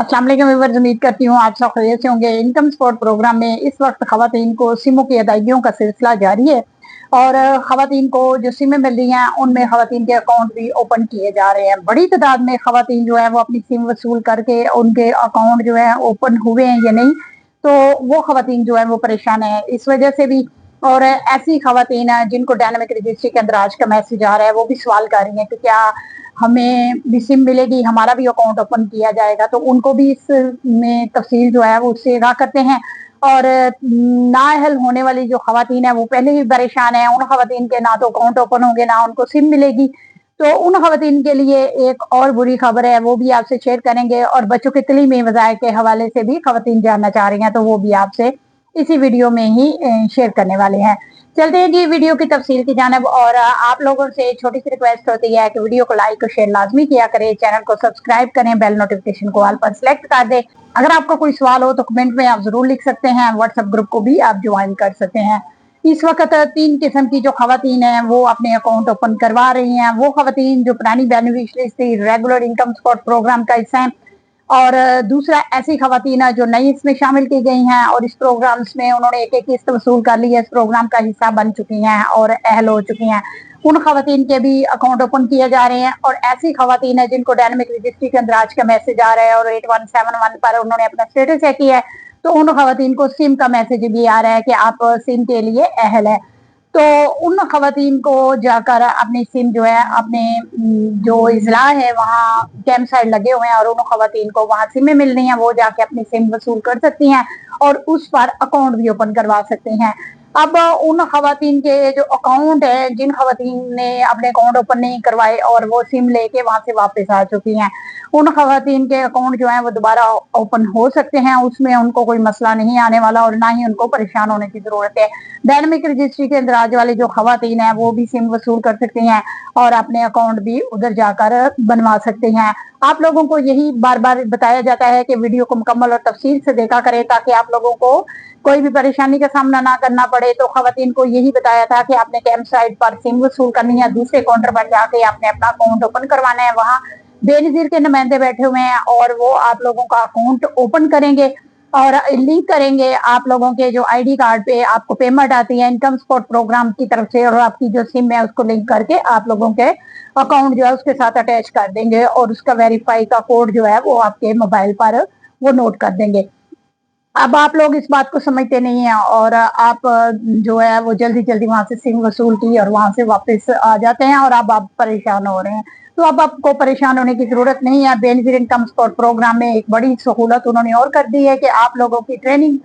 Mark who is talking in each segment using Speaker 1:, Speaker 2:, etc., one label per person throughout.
Speaker 1: अस्सलाम वालेकुम व्यूअर्स, उम्मीद करती हूँ आप सब खैरियत से होंगे। इनकम सपोर्ट प्रोग्राम में इस वक्त खवातीन को सिमों की अदायगियों का सिलसिला जारी है और खवातीन को जो सिमें मिल रही हैं उनमें खवातीन के अकाउंट भी ओपन किए जा रहे हैं। बड़ी तादाद में खवातीन जो है वो अपनी सिम वसूल करके उनके अकाउंट जो है ओपन हुए हैं या नहीं, तो वो खवातीन जो है वो परेशान है इस वजह से भी। और ऐसी खवातीन है जिनको डायनामिक रजिस्ट्री के अंदर आज का मैसेज आ रहा है, वो भी सवाल कर रही हैं कि क्या हमें भी सिम मिलेगी, हमारा भी अकाउंट ओपन किया जाएगा। तो उनको भी इसमें तफसील जो है वो उससे आगाह करते हैं। और नाअहल होने वाली जो खवातीन है वो पहले ही परेशान है, उन खवातीन के ना तो अकाउंट ओपन होंगे ना उनको सिम मिलेगी। तो उन खवातीन के लिए एक और बुरी खबर है, वो भी आपसे शेयर करेंगे। और बच्चों के तलीमी वज़ाइफ के हवाले से भी खवातीन जानना चाह रही हैं, तो वो भी आपसे इसी वीडियो में ही शेयर करने वाले हैं। चलते हैं जी वीडियो की तफसील की जानब। और आप लोगों से छोटी सी रिक्वेस्ट होती है कि वीडियो को लाइक और शेयर लाजमी किया करें, चैनल को सब्सक्राइब करें, बेल नोटिफिकेशन को ऑल पर सिलेक्ट कर दें। अगर आपका कोई सवाल हो तो कमेंट में आप जरूर लिख सकते हैं, व्हाट्सएप ग्रुप को भी आप ज्वाइन कर सकते हैं। इस वक्त 3 किस्म की जो खवातीन है वो अपने अकाउंट ओपन करवा रही हैं। वो खवातीन जो पुरानी बेनिफिशरीज थी, रेगुलर इनकम सपोर्ट प्रोग्राम का हिस्सा है। और दूसरा ऐसी खवातीन जो नई इसमें शामिल की गई हैं और इस प्रोग्राम्स में उन्होंने एक एक किस्त वसूल कर ली है, इस प्रोग्राम का हिस्सा बन चुकी हैं और अहल हो चुकी हैं। उन खवातीन के भी अकाउंट ओपन किए जा रहे हैं। और ऐसी खवातीन है जिनको डायनामिक रजिस्ट्री के अंदर आज का मैसेज आ रहा है और 8171 पर उन्होंने अपना स्टेटस चेक किया है, तो उन खवातीन को सिम का मैसेज भी आ रहा है कि आप सिम के लिए अहल है। तो उन खवातीन को जाकर अपनी सिम जो है अपने जो इजला है वहाँ कैंप साइड लगे हुए हैं और उन खवातीन को वहाँ सिमें मिल रही हैं, वो जाके अपनी सिम वसूल कर सकती हैं और उस पर अकाउंट भी ओपन करवा सकते हैं। अब उन खवातीन के जो अकाउंट है, जिन खवातीन ने अपने अकाउंट ओपन नहीं करवाए और वो सिम लेके वहां से वापस आ चुकी हैं, उन खवातीन के अकाउंट जो है वो दोबारा ओपन हो सकते हैं, उसमें उनको कोई मसला नहीं आने वाला और ना ही उनको परेशान होने की जरूरत है। डायनामिक रजिस्ट्री के अंदर आज वाली जो खवातीन है वो भी सिम वसूल कर सकती हैं और अपने अकाउंट भी उधर जाकर बनवा सकते हैं। आप लोगों को यही बार बार बताया जाता है कि वीडियो को मुकम्मल और तफसील से देखा करें ताकि आप लोगों को कोई भी परेशानी का सामना ना करना पड़े। तो खवातीन को यही बताया था कि आपने कैंप साइट पर सिम वसूल करनी है, दूसरे काउंटर पर जाके आपने अपना अकाउंट ओपन करवाना है। वहाँ बेनजीर के नुमाइंदे बैठे हुए हैं और वो आप लोगों का अकाउंट ओपन करेंगे और लिंक करेंगे। आप लोगों के जो आईडी कार्ड पे आपको पेमेंट आती है इनकम सपोर्ट प्रोग्राम की तरफ से, और आपकी जो सिम है उसको लिंक करके आप लोगों के अकाउंट जो है उसके साथ अटैच कर देंगे और उसका वेरीफाई का कोड जो है वो आपके मोबाइल पर वो नोट कर देंगे। अब आप लोग इस बात को समझते नहीं है और आप जो है वो जल्दी जल्दी वहां से सिम वसूल की और वहां से वापस आ जाते हैं और अब आप परेशान हो रहे हैं। तो अब आपको परेशान होने की जरूरत नहीं है। बेनजीर इनकम सपोर्ट प्रोग्राम में एक बड़ी सहूलत उन्होंने और कर दी है कि आप लोगों की ट्रेनिंग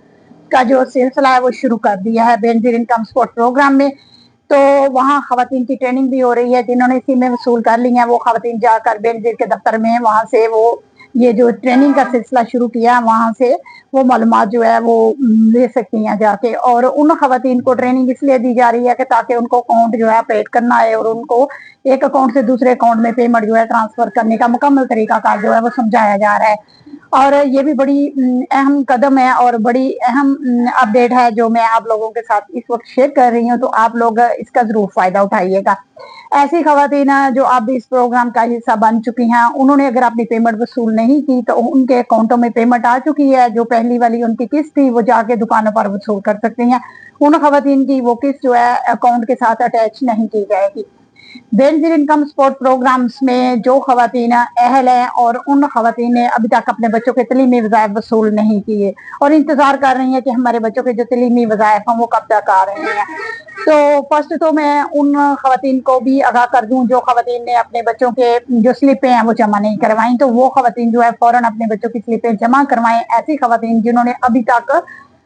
Speaker 1: का जो सिलसिला है वो शुरू कर दिया है बेनजीर इनकम सपोर्ट प्रोग्राम में। तो वहाँ खवातीन की ट्रेनिंग भी हो रही है, जिन्होंने सिमें वसूल कर ली हैं वो खवातीन जाकर बेनजीर के दफ्तर में वहां से वो ये जो ट्रेनिंग का सिलसिला शुरू किया वहां से वो मालूमात जो है वो ले सकती हैं जाके। और उन खवातीन को ट्रेनिंग इसलिए दी जा रही है कि ताकि उनको अकाउंट जो है ऑपरेट करना है और उनको एक अकाउंट से दूसरे अकाउंट में पेमेंट जो है ट्रांसफर करने का मुकम्मल तरीका कार जो है वो समझाया जा रहा है। और ये भी बड़ी अहम कदम है और बड़ी अहम अपडेट है जो मैं आप लोगों के साथ इस वक्त शेयर कर रही हूँ, तो आप लोग इसका जरूर फायदा उठाइएगा। ऐसी खवातीन जो अब इस प्रोग्राम का हिस्सा बन चुकी हैं, उन्होंने अगर अपनी पेमेंट वसूल नहीं की तो उनके अकाउंटों में पेमेंट आ चुकी है। जो पहली वाली उनकी किस्त थी वो जाके दुकानों पर वसूल कर सकती हैं। उन खवातीन की वो किस्त जो है अकाउंट के साथ अटैच नहीं की जाएगी। बेनजीर इनकम सपोर्ट प्रोग्राम्स में जो खवातीन अहल हैं और उन खवातीन ने अभी तक अपने बच्चों के तलीमी वज़ाइफ वसूल नहीं किए और इंतजार कर रही हैं कि हमारे बच्चों के जो तलीमी वज़ाइफ हैं वो कब तक आ रहे हैं। तो फर्स्ट तो मैं उन खवातीन को भी आगाह कर दूं जो खवातीन ने अपने बच्चों के जो स्लिपें हैं वो जमा नहीं करवाई, तो वो खवातीन जो है फौरन अपने बच्चों की स्लिपें जमा करवाएं। ऐसी खवातीन जिन्होंने अभी तक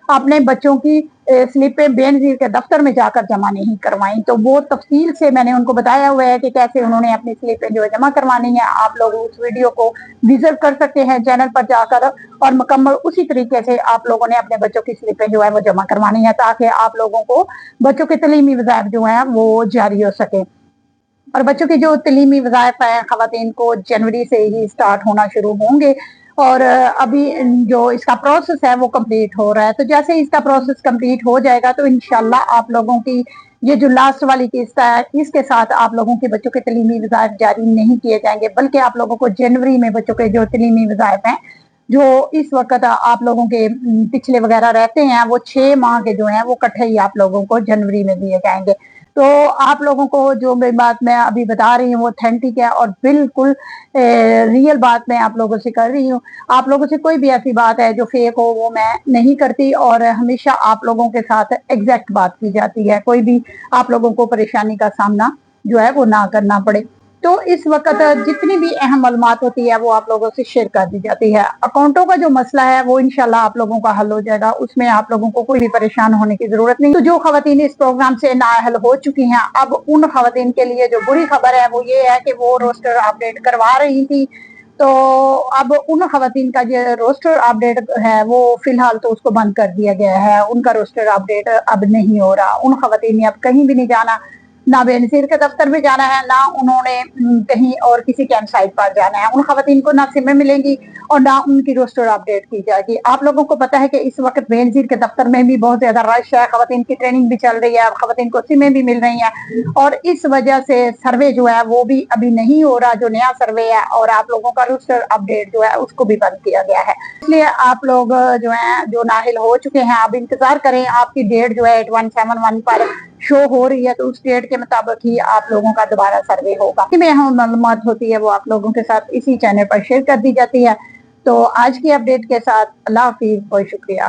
Speaker 1: अपने बच्चों की स्लिपें बेनजीर के दफ्तर में जाकर जमा नहीं करवाई, तो वो तफसील से मैंने उनको बताया हुआ है कि कैसे उन्होंने अपनी स्लिपें जो है जमा करवानी है। आप लोग उस वीडियो को विजिट कर सकते हैं चैनल पर जाकर और मुकम्मल उसी तरीके से आप लोगों ने अपने बच्चों की स्लिपें जो है वो जमा करवानी है ताकि आप लोगों को बच्चों के तलीमी वज़ाइफ जो है वो जारी हो सके। और बच्चों के जो तलीमी वज़ाइफ है खवातीन को जनवरी से ही स्टार्ट होना शुरू होंगे और अभी जो इसका प्रोसेस है वो कंप्लीट हो रहा है। तो जैसे इसका प्रोसेस कंप्लीट हो जाएगा तो इंशाल्लाह आप लोगों की ये जो लास्ट वाली किस्त है इसके साथ आप लोगों के बच्चों के तलीमी वज़ाइफ जारी नहीं किए जाएंगे, बल्कि आप लोगों को जनवरी में बच्चों के जो तलीमी वज़ाइफ हैं जो इस वक्त आप लोगों के पिछले वगैरह रहते हैं, वो 6 माह के जो हैं वो इकट्ठे ही आप लोगों को जनवरी में दिए जाएंगे। तो आप लोगों को जो मेरी बात मैं अभी बता रही हूँ वो ऑथेंटिक है और बिल्कुल रियल बात मैं आप लोगों से कर रही हूँ। आप लोगों से कोई भी ऐसी बात है जो फेक हो वो मैं नहीं करती और हमेशा आप लोगों के साथ एग्जैक्ट बात की जाती है, कोई भी आप लोगों को परेशानी का सामना जो है वो ना करना पड़े। तो इस वक्त जितनी भी अहम मालूमात होती है वो आप लोगों से शेयर कर दी जाती है। अकाउंटों का जो मसला है वो इंशाल्लाह आप लोगों का हल हो जाएगा, उसमें आप लोगों को कोई भी परेशान होने की जरूरत नहीं। तो जो खवातीन इस प्रोग्राम से नाअहल हो चुकी हैं, अब उन खवातीन के लिए जो बुरी खबर है वो ये है कि वो रोस्टर अपडेट करवा रही थी, तो अब उन खवातीन का जो रोस्टर अपडेट है वो फिलहाल तो उसको बंद कर दिया गया है, उनका रोस्टर अपडेट अब नहीं हो रहा। उन खवातीन ने अब कहीं भी नहीं जाना, ना बेनजीर के दफ्तर में जाना है, ना उन्होंने कहीं और किसी कैंप साइट पर जाना है। उन खवातीन को ना सिमें मिलेंगी और ना उनकी रोस्टर अपडेट की जाएगी। आप लोगों को पता है कि इस वक्त बेनजीर के दफ्तर में भी बहुत ज्यादा रश है, खवातीन की ट्रेनिंग भी चल रही है, खवातीन को सिमें भी मिल रही हैं और इस वजह से सर्वे जो है वो भी अभी नहीं हो रहा, जो नया सर्वे है, और आप लोगों का रोस्टर अपडेट जो है उसको भी बंद किया गया है। इसलिए आप लोग जो है जो नाहिल हो चुके हैं, आप इंतजार करें, आपकी डेट जो है 8171 पर शो हो रही है, तो उस डेट के मुताबिक ही आप लोगों का दोबारा सर्वे होगा। में हम मालूमात होती है वो आप लोगों के साथ इसी चैनल पर शेयर कर दी जाती है। तो आज की अपडेट के साथ अल्लाह हाफिज, बहुत शुक्रिया।